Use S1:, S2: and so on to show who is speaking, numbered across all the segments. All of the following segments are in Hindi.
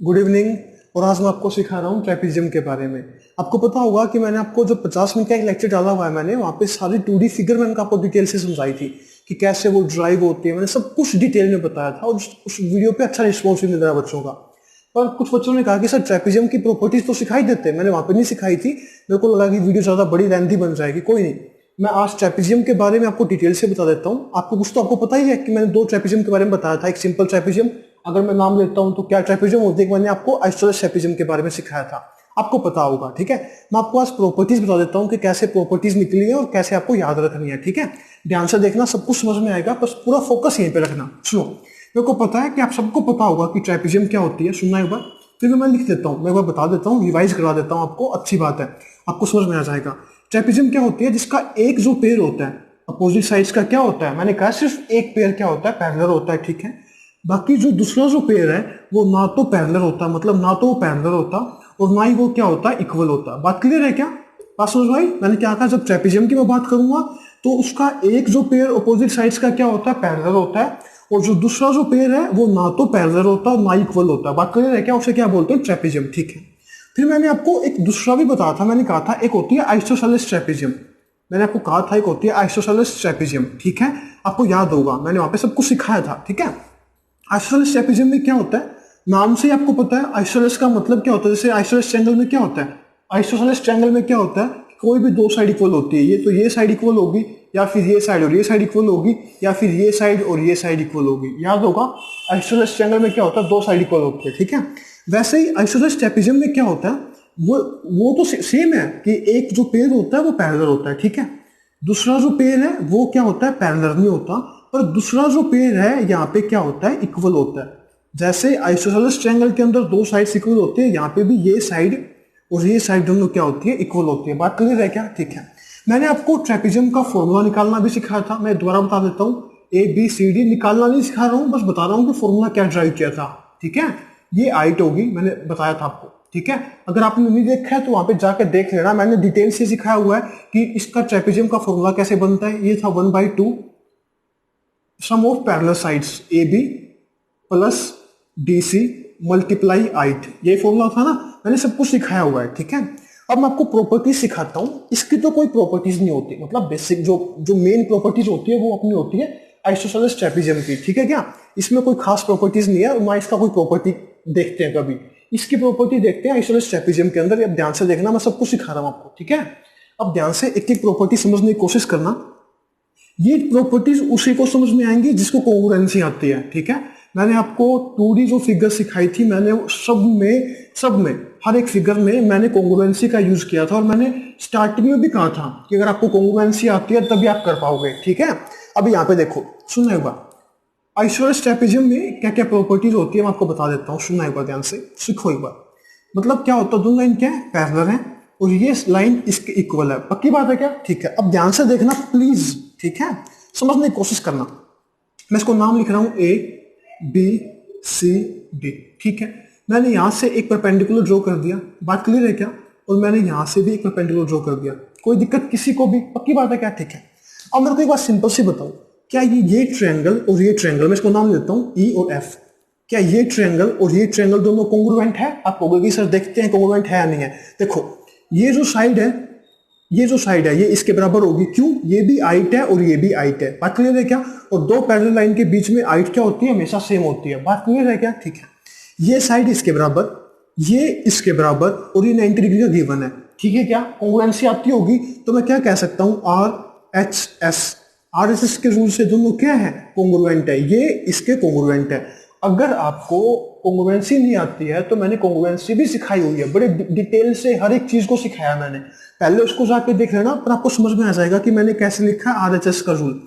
S1: Good evening. और आज मैं आपको सिखा रहा हूँ ट्रेपेजियम के बारे में। आपको पता होगा कि मैंने आपको जो 50 मिनट का एक लेक्चर डाला हुआ है, मैंने वहाँ पे सारी 2D फिगर मैंने आपको डिटेल से समझाई थी कि कैसे वो ड्राइव होती है। मैंने सब कुछ डिटेल में बताया था और उस वीडियो पे अच्छा रिस्पॉन्स भी मिल रहा है बच्चों का। पर कुछ बच्चों ने कहा कि सर ट्रेपेजियम की प्रॉपर्टीज तो सिखाई देते हैं, मैंने वहाँ पे नहीं सिखाई थी। मेरे को लगा कि वीडियो ज़्यादा बड़ी लेंथी बन जाएगी। कोई नहीं, मैं आज ट्रेपेजियम के बारे में आपको डिटेल से बता देता हूँ। आपको कुछ तो आपको पता ही है कि मैंने दो ट्रेपेजियम के बारे में बताया था। एक सिंपल ट्रेपेजियम, अगर मैं नाम लेता हूं तो क्या ट्रेपेजियम होती है, मैंने आपको आइसोसेलेस ट्रेपेजियम के बारे में सिखाया था, आपको पता होगा। ठीक है, मैं आपको आज प्रॉपर्टीज बता देता हूं कि कैसे प्रॉपर्टीज निकली है और कैसे आपको याद रखनी है। ठीक है, ध्यान से देखना, सब कुछ समझ में आएगा, बस पूरा फोकस यहीं पे रखना। सुनो, मेरे को पता है कि आप सबको पता होगा कि ट्रेपेजियम क्या होती है। सुनना एक बार, फिर मैं लिख देता हूँ, मैं एक बार बता देता हूँ, रिवाइज करवा देता हूँ आपको। अच्छी बात है, आपको समझ में आ जाएगा। ट्रेपेजियम क्या होती है? जिसका एक जो पेयर होता है अपोजिट साइड्स का क्या होता है, मैंने कहा सिर्फ एक पेयर क्या होता है, पैरेलल होता है। ठीक है, बाकी जो दूसरा जो पेयर है वो ना तो पैरेलल होता, मतलब ना तो वो पैरेलल होता और ना ही वो क्या होता है, इक्वल होता। बात क्लियर है क्या? बात समझ भाई, मैंने क्या कहा, जब ट्रेपेजियम की मैं बात करूंगा तो उसका एक जो पेयर अपोजिट साइड्स का क्या होता है, पैरेलल होता है, और जो दूसरा जो पेयर है वो ना तो पैरेलल होता और ना इक्वल होता। बात क्लियर है क्या? उसे क्या बोलते हैं, ट्रेपेजियम। ठीक है, फिर मैंने आपको एक दूसरा भी बताया था, मैंने कहा था एक होती है आइसोसेलेस ट्रेपेजियम। मैंने आपको कहा था एक होती है आइसोसेलेस ट्रेपेजियम। ठीक है, आपको याद होगा, मैंने वहां पे सब कुछ सिखाया था। ठीक है, आइसोसेलेस ट्रेपेजियम में क्या होता है, नाम से ही आपको पता है आइसोसेलेस का मतलब क्या होता है। जैसे आइसोसेलेस ट्रायंगल में क्या होता है, आइसोसेलेस ट्रायंगल में क्या होता है, कोई भी दो साइड इक्वल होती है। ये तो ये साइड इक्वल होगी, या फिर ये साइड और ये साइड इक्वल होगी, या फिर ये साइड और ये साइड इक्वल होगी। याद होगा, आइसोसेलेस ट्रायंगल में क्या होता है, दो साइड इक्वल होती है। ठीक है, वैसे ही आइसोसेलेस ट्रेपेजियम में क्या होता है, वो तो सेम है कि एक जो पेयर होता है वो पैरेलल होता है। ठीक है, दूसरा जो पेयर है वो क्या होता है, पैरेलल नहीं होता, पर दूसरा जो पेयर है यहाँ पे क्या होता है, इक्वल होता है। जैसे आइसोसेलेस ट्रायंगल के अंदर दो साइड्स इक्वल होती है, यहाँ पे भी ये साइड और ये साइड दोनों क्या होती है, इक्वल होती है। बात क्लियर है क्या? ठीक है, मैंने आपको ट्रेपेजियम का फॉर्मूला निकालना भी सिखाया था, मैं दोबारा बता देता हूँ। ABCD निकालना नहीं सिखा रहा हूँ, बस बता रहा हूँ कि फॉर्मूला क्या ड्राइव किया था। ठीक है, ये हाइट होगी, मैंने बताया था आपको। ठीक है, अगर आपने नहीं देखा है तो वहां पे जाकर देख लेना, मैंने डिटेल से सिखाया हुआ है कि इसका ट्रेपेजियम का फॉर्मूला कैसे बनता है। ये था 1/2 sum of parallel sides AB plus DC multiply height, ये फॉर्मूला था ना, मैंने सब कुछ सिखाया हुआ है। ठीक है, अब मैं आपको प्रॉपर्टीज सिखाता हूँ। इसकी तो कोई प्रॉपर्टीज नहीं होती, मतलब बेसिक जो मेन प्रॉपर्टीज होती है वो अपनी होती है आइसोसेलेस ट्रेपेजियम की। ठीक है क्या, इसमें कोई खास प्रॉपर्टीज नहीं है और ना इसका कोई प्रॉपर्टी देखते हैं कभी। इसकी प्रॉपर्टी देखते हैं आइसोसेलेस ट्रेपेजियम के अंदर। अब ध्यान से देखना, मैं सब कुछ सिखा रहा हूँ आपको। ठीक है, अब ध्यान से एक एक प्रॉपर्टी समझने की कोशिश करना। ये प्रॉपर्टीज उसी को समझ में आएंगी जिसको कोंग्रुएंसी आती है। ठीक है, मैंने आपको 2D जो फिगर सिखाई थी, मैंने सब में हर एक फिगर में मैंने कोंग्रुएंसी का यूज किया था, और मैंने स्टार्टिंग में भी कहा था कि अगर आपको कोंग्रुएंसी आती है तभी आप कर पाओगे। ठीक है, अब यहाँ पे देखो, सुनना एक बार, आइसोसेलेस ट्रेपेजियम में क्या क्या प्रॉपर्टीज होती है मैं आपको बता देता हूँ। सुनना एक बार ध्यान से, सीखो एक बार। मतलब क्या होता है, दोनों लाइन क्या है, पैरेलल है, और ये लाइन इसके इक्वल है। पक्की बात है क्या? ठीक है, अब ध्यान से देखना प्लीज। ठीक है, समझने की कोशिश करना। मैं इसको नाम लिख रहा हूं ABCD। ठीक है, मैंने यहां से एक परपेंडिकुलर ड्रॉ कर दिया। बात क्लियर है क्या? और मैंने यहां से भी एक परपेंडिकुलर ड्रॉ कर दिया। कोई दिक्कत किसी को भी? पक्की बात है क्या? ठीक है, अब मेरे को एक बात सिंपल सी बताओ, क्या ये ट्रायंगल और ये ट्रायंगल, मैं इसको नाम देता हूं E और F, क्या ये ट्रायंगल और ये ट्रायंगल दोनों कोंग्रुएंट है? आप कहोगे सर देखते हैं कोंग्रुएंट है या नहीं है। देखो, ये जो साइड है ये इसके बराबर होगी। क्यों? ये भी हाइट है और ये भी हाइट है। बात क्लियर है क्या? और दो पैरेलल लाइन के बीच में हाइट क्या होती है, हमेशा सेम होती है। बात क्लियर है क्या? ठीक है, ये साइड इसके बराबर, ये इसके बराबर, और ये 90 डिग्री का गिवन है। ठीक है क्या, कोंग्रुएंसी आती होगी तो मैं क्या कह सकता हूं, RHS के रूल से दोनों क्या है, कोंग्रुएंट है। ये इसके कोंग्रुएंट है। अगर आपको कोंग्रुएंसी नहीं आती है तो मैंने कोंग्रुएंसी भी सिखाई हुई है, बड़े डिटेल से हर एक चीज को सिखाया मैंने, पहले उसको जाके देख लेना, पर आपको समझ में आ जाएगा कि मैंने कैसे लिखा है RHS का रूल।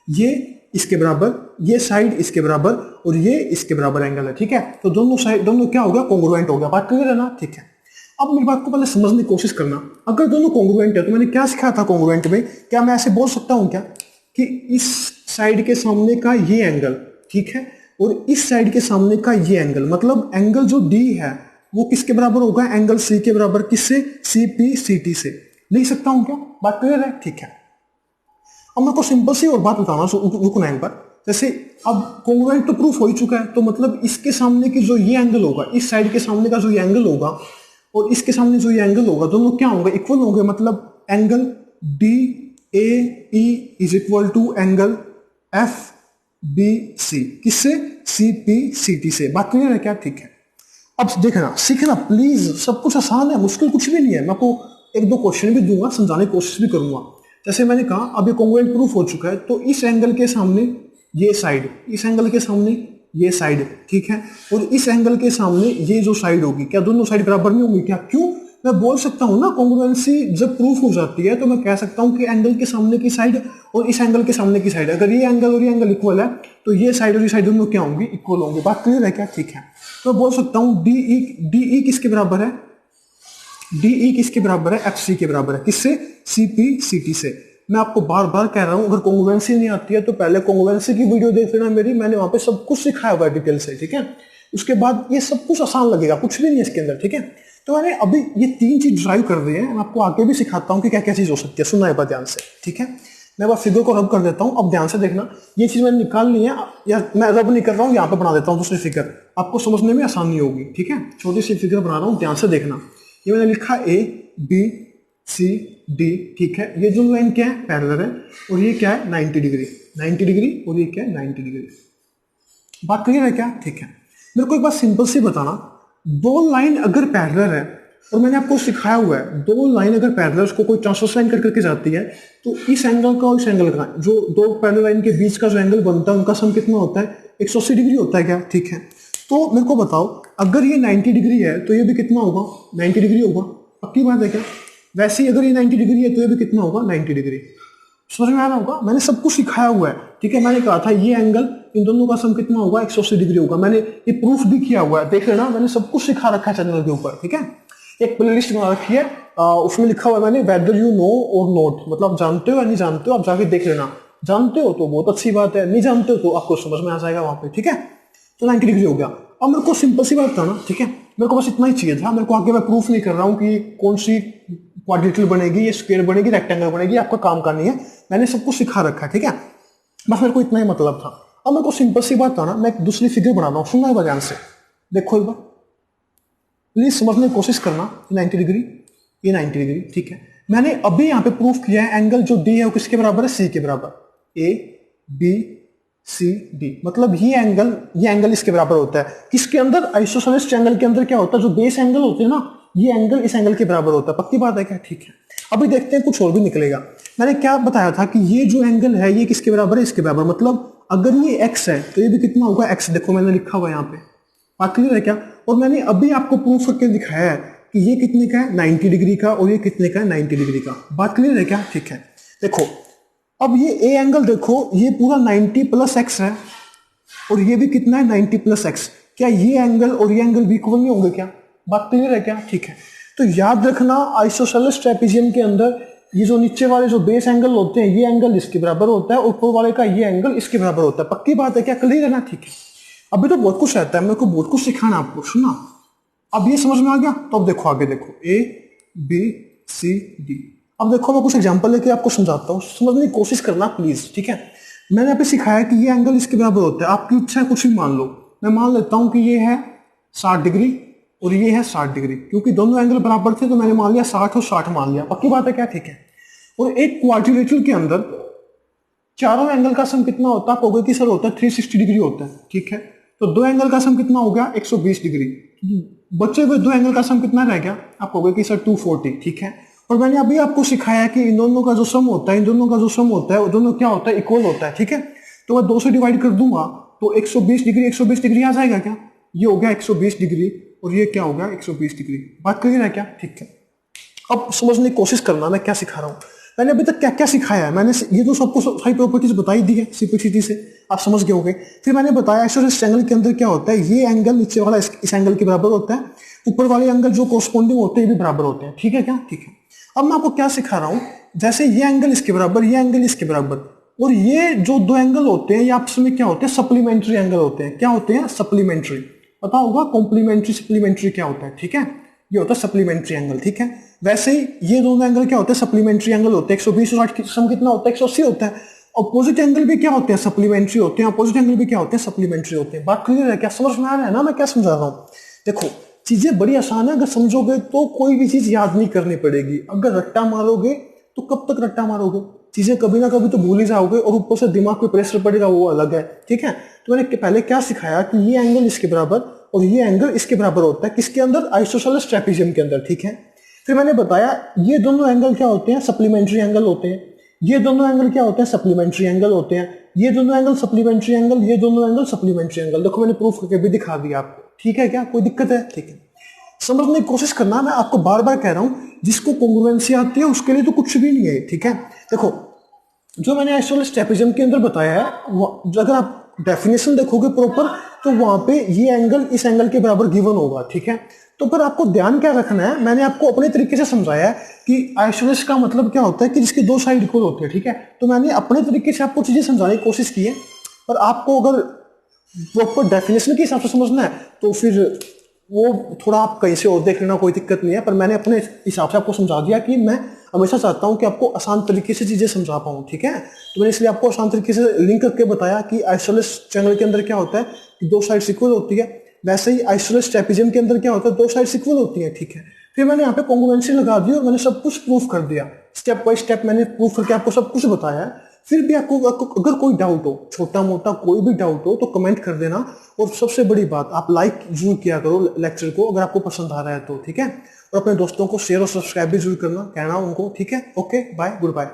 S1: ये इसके बराबर, ये साइड इसके बराबर, और ये इसके बराबर एंगल है। ठीक है, तो दोनों क्या हो गया, कोंग्रुएंट हो गया। बात क्लियर है ना? ठीक है, अब मेरी बात को पहले समझने की कोशिश करना। अगर दोनों कोंग्रुएंट है तो मैंने क्या सिखाया था कोंग्रुएंट में, क्या मैं ऐसे बोल सकता हूं क्या कि इस साइड के सामने का ये एंगल, ठीक है, और इस साइड के सामने का ये एंगल, मतलब एंगल जो D है वो किसके बराबर होगा, एंगल C के बराबर। किससे? CPCT से। लिख सकता हूं क्या? बात क्लियर है? ठीक है, अब मेरे को सिंपल सी और बात बताना, रुकना एक बार। जैसे अब कॉन्ग्रुएंट तो प्रूफ हो ही चुका है, तो मतलब इसके सामने की जो ये एंगल होगा, इस साइड के सामने का जो ये एंगल होगा और इसके सामने जो ये एंगल होगा, दोनों क्या होंगे, इक्वल होंगे। मतलब angle D A E is equal to angle F B C, किससे, सी पी सी टी से। बात क्लियर है क्या? ठीक है। अब देखना सीखना प्लीज, सब कुछ आसान है, मुश्किल कुछ भी नहीं है। मैं आपको एक दो क्वेश्चन भी दूंगा, समझाने की कोशिश भी करूंगा। जैसे मैंने कहा अब ये कॉन्ग्रुएंट प्रूफ हो चुका है, तो इस एंगल के सामने ये साइड, इस एंगल के सामने ये साइड, ठीक है, और इस एंगल के सामने ये जो साइड होगी, क्या दोनों साइड बराबर नहीं होंगी क्या? क्यों? मैं बोल सकता हूं ना, कॉन्ग्रुएंसी जब प्रूफ हो जाती है तो मैं कह सकता हूं कि एंगल के सामने की साइड और इस एंगल के सामने की साइड, अगर ये एंगल और ये एंगल इक्वल है तो ये साइड और ये साइड दोनों क्या होंगी, इक्वल होंगी। बात क्लियर है क्या? ठीक है। तो मैं बोल सकता हूं डी किसके बराबर है, डी किसके बराबर है, एफ सी के बराबर है, किससे, सी पी सी टी से। मैं आपको बार बार कह रहा हूं, अगर कॉन्ग्रुएंसी नहीं आती है तो पहले कॉन्ग्रुएंसी की वीडियो देख लेना मेरी, मैंने वहां पे सब कुछ सिखाया हुआ है डिटेल से, ठीक है। उसके बाद ये सब कुछ आसान लगेगा, कुछ भी नहीं है इसके अंदर, ठीक है। तो मैंने अभी ये तीन चीज ड्राइव कर दी है, मैं आपको आगे भी सिखाता हूँ कि क्या क्या चीज हो सकती है। सुनना एक बार ध्यान से, ठीक है। मैं बस फिगर को रब कर देता हूँ, अब ध्यान से देखना। ये चीज मैंने निकाल ली है, या मैं रब नहीं कर रहा हूँ, यहाँ पे बना देता हूँ दूसरी फिगर, आपको समझने में आसानी होगी, ठीक है। छोटी सी फिगर बना रहा हूँ, ध्यान से देखना। ये मैंने लिखा ए बी सी डी, ठीक है। ये जो लाइन क्या है, पैरेलल है, और ये क्या है, 90 डिग्री, 90 डिग्री, और ये क्या है, 90 डिग्री। बात क्लियर है क्या? ठीक है। मेरे को एक बात सिंपल सी बताना, दो लाइन अगर पैरेलल है, और मैंने आपको सिखाया हुआ है, दो लाइन अगर पैरेलल, उसको कोई ट्रांसवर्स लाइन कर करके जाती है, तो इस एंगल का और इस एंगल का, जो दो पैरेलल लाइन के बीच का जो एंगल बनता है, उनका सम कितना होता है, 180 डिग्री होता है क्या? ठीक है। तो मेरे को बताओ, अगर ये 90 डिग्री है तो ये भी कितना होगा, 90 डिग्री होगा, पक्की बात है क्या? वैसे ही अगर ये 90 डिग्री है तो ये भी कितना होगा, 90 डिग्री। समझ में आ रहा होगा, मैंने सब कुछ सिखाया हुआ है, ठीक है। मैंने कहा था ये एंगल, इन दोनों का सम कितना होगा, 180 डिग्री होगा। मैंने ये प्रूफ भी किया हुआ है, देख लेना, मैंने सब कुछ सिखा रखा है चैनल के ऊपर, ठीक है। एक प्लेलिस्ट बना रखी है, उसमें लिखा हुआ है मैंने वेदर यू नो और नोट, मतलब जानते हो या नहीं जानते हो, आप जाके देख लेना। जानते हो तो बहुत अच्छी बात है, नहीं जानते हो तो आपको समझ में आ जाएगा वहां पे, ठीक है। तो 90 डिग्री हो गया। अब मेरे को सिंपल सी बात बताना, ठीक है, मेरे को बस इतना ही चाहिए था। मेरे को आगे मैं प्रूफ नहीं कर रहा हूँ कि कौन सी क्वाड्रेटिकल बनेगी, ये स्क्वायर बनेगी, रेक्टेंगल बनेगी, आपका काम का नहीं है, मैंने सब कुछ सिखा रखा है, ठीक है। बस मेरे को इतना ही मतलब था। अब मेरे को सिंपल सी बात बताना, मैं एक दूसरी फिगर बना रहा हूँ, सुनना एक बार ध्यान से, देखो एक बार प्लीज समझने की कोशिश करना। 90 डिग्री, ये 90 डिग्री, ठीक है। मैंने अभी यहाँ पे प्रूफ किया है एंगल जो डी है वो किसके बराबर है, सी के बराबर, ए बी सी डी, मतलब ये एंगल इसके बराबर होता है। किसके अंदर, आइसोसेलेस ट्रायंगल के अंदर क्या होता है, जो बेस एंगल होते हैं ना, ये एंगल इस एंगल के बराबर होता है। पक्की बात है क्या? ठीक है। अभी देखते हैं कुछ और भी निकलेगा। मैंने क्या बताया था कि ये जो एंगल है ये किसके बराबर है, इसके बराबर। मतलब अगर ये x है तो ये भी कितना होगा, x। देखो मैंने लिखा हुआ यहाँ पे, बात क्लियर है क्या? और मैंने अभी आपको प्रूफ करके दिखाया है कि ये कितने का है, 90 डिग्री का, और ये कितने का है, 90 डिग्री का। बात क्लियर है क्या? ठीक है। देखो अब ये ए एंगल देखो, ये पूरा 90 प्लस एक्स है, और ये भी कितना है, 90 प्लस एक्स। क्या ये एंगल और ये एंगल भी इक्वल नहीं होंगे क्या? बात क्लियर है क्या? ठीक है। तो याद रखना, आइसोसेलेस ट्रेपेजियम के अंदर ये जो नीचे वाले जो बेस एंगल होते हैं, ये एंगल इसके बराबर होता है, ऊपर वाले का ये एंगल इसके बराबर होता है। पक्की बात है क्या? क्लियर है ना? ठीक है। अभी तो बहुत कुछ रहता है, मेरे को बहुत कुछ सिखाना आपको, सुना। अब ये समझ में आ गया, तो अब देखो आगे देखो, ए बी सी डी। अब देखो मैं कुछ एग्जांपल लेके आपको समझाता हूँ, समझने की कोशिश करना प्लीज, ठीक है। मैंने यहाँ पे सिखाया कि ये एंगल इसके बराबर होता है। आपकी इच्छा है कुछ भी मान लो, मैं मान लेता हूँ कि ये है 60 डिग्री और ये है 60 डिग्री, क्योंकि दोनों एंगल बराबर थे तो मैंने मान लिया 60 और 60 मान लिया। पक्की बात है क्या? ठीक है। और एक क्वाड्रिलेटरल के अंदर चारों एंगल का सम कितना होता है, आप कहोगे कि सर होता है 360 डिग्री होता है, ठीक है। तो दो एंगल का सम कितना हो गया, 120 डिग्री। बचे हुए दो एंगल का सम कितना रह गया, आप कहोगे कि सर 240, ठीक है। और मैंने अभी आपको सिखाया कि इन दोनों का जो सम होता है, इन दोनों का जो सम होता है, वो दोनों क्या होता है, इक्वल होता है, ठीक है। तो मैं 2 से डिवाइड कर दूंगा तो 120 डिग्री 120 डिग्री आ जाएगा क्या? ये हो गया 120 डिग्री और ये क्या हो गया, 120 डिग्री। बात क्लियर है क्या? ठीक है। अब समझने की कोशिश करना मैं क्या सिखा रहा हूँ। मैंने अभी तक क्या क्या सिखाया है, मैंने ये तो सबको सारी प्रॉपर्टीज बताई दी है सिंपलिसिटी से, आप समझ गए होंगे। फिर मैंने बताया आइसोसेलेस ट्रायंगल के अंदर क्या होता है, ये एंगल नीचे वाला इस एंगल के बराबर होता है, ऊपर वाले एंगल जो कोरस्पोंडिंग होते हैं ये भी बराबर होते हैं, ठीक है क्या? ठीक है। अब मैं आपको क्या सिखा रहा हूँ, जैसे ये एंगल इसके बराबर, ये एंगल इसके बराबर, और ये जो दो एंगल होते हैं ये आपस में क्या होते हैं, सप्लीमेंट्री एंगल होते हैं। क्या होते हैं? सप्लीमेंट्री। पता होगा कॉम्प्लीमेंट्री सप्लीमेंट्री क्या होता है, ठीक है। ये होता है सप्लीमेंट्री एंगल, ठीक है। वैसे ही ये दोनों एंगल क्या होते हैं, सप्लीमेंट्री एंगल होते हैं। 120 और 60 सम कितना होता है, 180 होता है। अपोजिट एंगल भी क्या होते हैं, सप्लीमेंट्री होते हैं। अपोजिट एंगल भी क्या होते हैं, सप्लीमेंट्री होते हैं। बात क्लियर है, क्या समझ में आ रहा है ना मैं क्या समझा रहा हूँ? देखो चीजें बड़ी आसान है, अगर समझोगे तो कोई भी चीज याद नहीं करनी पड़ेगी। अगर रट्टा मारोगे तो कब तक रट्टा मारोगे, चीजें कभी ना कभी तो भूल ही जाओगे, और ऊपर से दिमाग पे प्रेशर पड़ेगा वो अलग है, ठीक है। तो मैंने पहले क्या सिखाया कि ये एंगल इसके बराबर और ये एंगल इसके बराबर होता है, किसके अंदर, आइसोसेलेस ट्रेपीजियम के अंदर, ठीक है। फिर मैंने बताया ये दोनों एंगल क्या होते हैं, सप्लीमेंट्री एंगल होते हैं। ये दोनों एंगल क्या होते हैं, सप्लीमेंट्री एंगल होते हैं। ये दोनों एंगल सप्लीमेंट्री एंगल, ये दोनों एंगल सप्लीमेंट्री एंगल। देखो मैंने प्रूफ करके भी दिखा दिया आपको, ठीक है। क्या कोई दिक्कत है? ठीक है, समझने की कोशिश करना। मैं आपको बार बार कह रहा हूं, जिसको कॉन्ग्रुएंसी आती है उसके लिए तो कुछ भी नहीं है, ठीक है। देखो जो मैंने आइसोसेलेस ट्रेपीजियम के अंदर बताया है, अगर आप डेफिनेशन देखोगे प्रॉपर तो वहां पे ये एंगल इस एंगल के बराबर गिवन होगा, ठीक है। तो पर आपको ध्यान क्या रखना है, मैंने आपको अपने तरीके से समझाया है कि आइसोसेलेस का मतलब क्या होता है कि जिसकी दो साइड इक्वल होती है, ठीक है। तो मैंने अपने तरीके से आपको चीजें समझाने की कोशिश की है, पर आपको अगर प्रॉपर डेफिनेशन के हिसाब से समझना है तो फिर वो थोड़ा आप कहीं से और देख लेना, कोई दिक्कत नहीं है। पर मैंने अपने हिसाब से आपको समझा दिया कि मैं हमेशा चाहता हूं कि आपको आसान तरीके से चीजें समझा पाऊं, ठीक है। तो मैंने इसलिए आपको आसान तरीके से लिंक करके बताया कि आइसोसेलेस ट्रायंगल के अंदर क्या होता है कि दो साइड्स इक्वल होती है, वैसे ही आइसोसेलेस ट्रेपीजियम के अंदर क्या होता है, दो साइड्स इक्वल होती है, ठीक है। फिर मैंने यहाँ पे कॉन्ग्रुएंसी लगा दी और मैंने सब कुछ प्रूफ कर दिया, स्टेप बाय स्टेप मैंने प्रूफ करके आपको सब कुछ बताया है। फिर भी आपको अगर कोई डाउट हो, छोटा मोटा कोई भी डाउट हो, तो कमेंट कर देना। और सबसे बड़ी बात, आप लाइक जरूर किया करो लेक्चर को अगर आपको पसंद आ रहा है तो, ठीक है। और अपने दोस्तों को शेयर और सब्सक्राइब भी जरूर करना, कहना उनको, ठीक है। Okay bye, good bye.